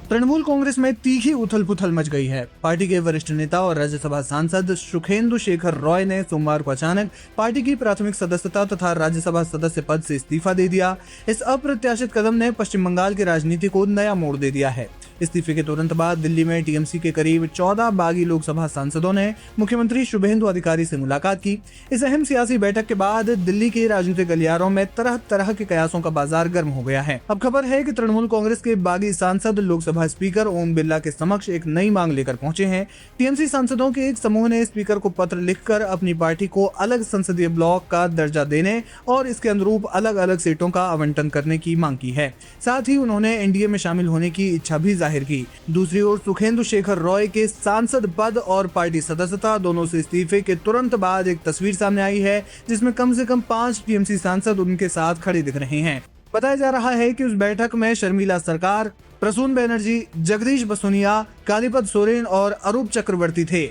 तृणमूल कांग्रेस में तीखी उथल पुथल मच गई है। पार्टी के वरिष्ठ नेता और राज्यसभा सांसद सुखेंदु शेखर रॉय ने सोमवार को अचानक पार्टी की प्राथमिक सदस्यता तथा राज्यसभा सदस्य पद से इस्तीफा दे दिया। इस अप्रत्याशित कदम ने पश्चिम बंगाल की राजनीति को नया मोड़ दे दिया है। इस्तीफे के तुरंत बाद दिल्ली में टीएमसी के करीब 14 बागी लोकसभा सांसदों ने मुख्यमंत्री शुभेंदु अधिकारी से मुलाकात की। इस अहम सियासी बैठक के बाद दिल्ली के राजनीतिक गलियारों में तरह तरह के कयासों का बाजार गर्म हो गया है। अब खबर है कि तृणमूल कांग्रेस के बागी सांसद लोकसभा स्पीकर ओम बिरला के समक्ष एक नई मांग लेकर पहुंचे हैं। टीएमसी सांसदों के एक समूह ने स्पीकर को पत्र लिखकर अपनी पार्टी को अलग संसदीय ब्लॉक का दर्जा देने और इसके अनुरूप अलग अलग सीटों का आवंटन करने की मांग की है। साथ ही उन्होंने एनडीए में शामिल होने की इच्छा भी जाहिर की। दूसरी ओर सुखेंदु शेखर रॉय के सांसद पद और पार्टी सदस्यता दोनों से इस्तीफे के तुरंत बाद एक तस्वीर सामने आई है, जिसमें कम से कम 5 टीएमसी सांसद उनके साथ खड़े दिख रहे हैं। बताया जा रहा है कि उस बैठक में शर्मिला सरकार, प्रसून बनर्जी, जगदीश बसोनिया, कालीपद सोरेन और अरूप चक्रवर्ती थे।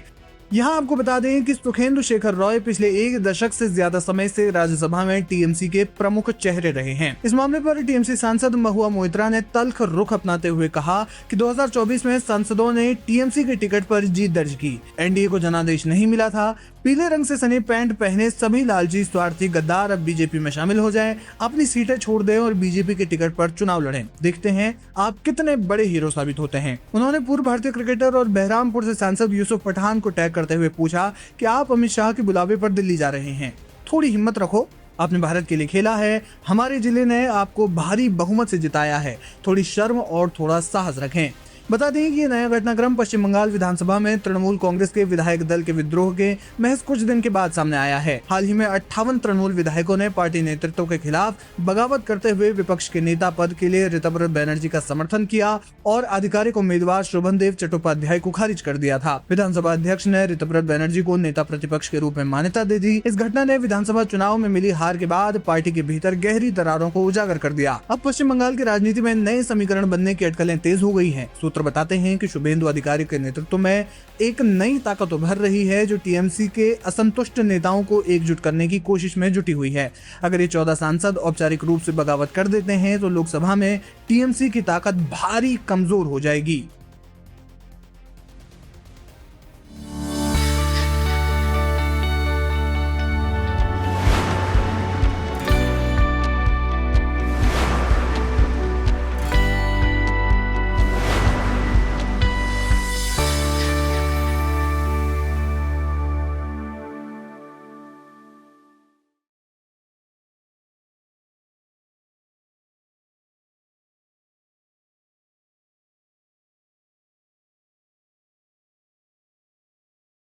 यहाँ आपको बता दें कि सुखेंदु शेखर रॉय पिछले एक दशक से ज्यादा समय से राज्यसभा में टीएमसी के प्रमुख चेहरे रहे हैं। इस मामले पर टीएमसी सांसद महुआ मोइत्रा ने तल्ख रुख अपनाते हुए कहा कि 2024 में सांसदों ने टीएमसी के टिकट पर जीत दर्ज की। एनडीए को जनादेश नहीं मिला था। पीले रंग से सने पैंट पहने सभी लालची स्वार्थी गद्दार अब बीजेपी में शामिल हो जाएं, अपनी सीटें छोड़ दें और बीजेपी के टिकट पर चुनाव लड़ें। देखते हैं आप कितने बड़े हीरो साबित होते हैं। उन्होंने पूर्व भारतीय क्रिकेटर और बहरामपुर से सांसद यूसुफ पठान को टैग करते हुए पूछा कि आप अमित शाह के बुलावे पर दिल्ली जा रहे हैं, थोड़ी हिम्मत रखो, आपने भारत के लिए खेला है, हमारे जिले ने आपको भारी बहुमत से जिताया है, थोड़ी शर्म और थोड़ा साहस रखें। बता दें कि ये नया घटनाक्रम पश्चिम बंगाल विधानसभा में तृणमूल कांग्रेस के विधायक दल के विद्रोह के महज कुछ दिन के बाद सामने आया है। हाल ही में 58 तृणमूल विधायकों ने पार्टी नेतृत्व के खिलाफ बगावत करते हुए विपक्ष के नेता पद के लिए ऋतुव्रत बनर्जी का समर्थन किया और आधिकारिक उम्मीदवार शोभनदेव चट्टोपाध्याय को खारिज कर दिया था। विधानसभा अध्यक्ष ने ऋतुव्रत बनर्जी को नेता प्रतिपक्ष के रूप में मान्यता दे दी। इस घटना ने विधानसभा चुनाव में मिली हार के बाद पार्टी के भीतर गहरी दरारों को उजागर कर दिया। अब पश्चिम बंगाल की राजनीति में नए समीकरण बनने की अटकलें तेज हो गई है। सूत्र बताते हैं कि शुभेंदु अधिकारी के नेतृत्व में एक नई ताकत उभर रही है, जो टीएमसी के असंतुष्ट नेताओं को एकजुट करने की कोशिश में जुटी हुई है। अगर ये 14 सांसद औपचारिक रूप से बगावत कर देते हैं तो लोकसभा में टीएमसी की ताकत भारी कमजोर हो जाएगी।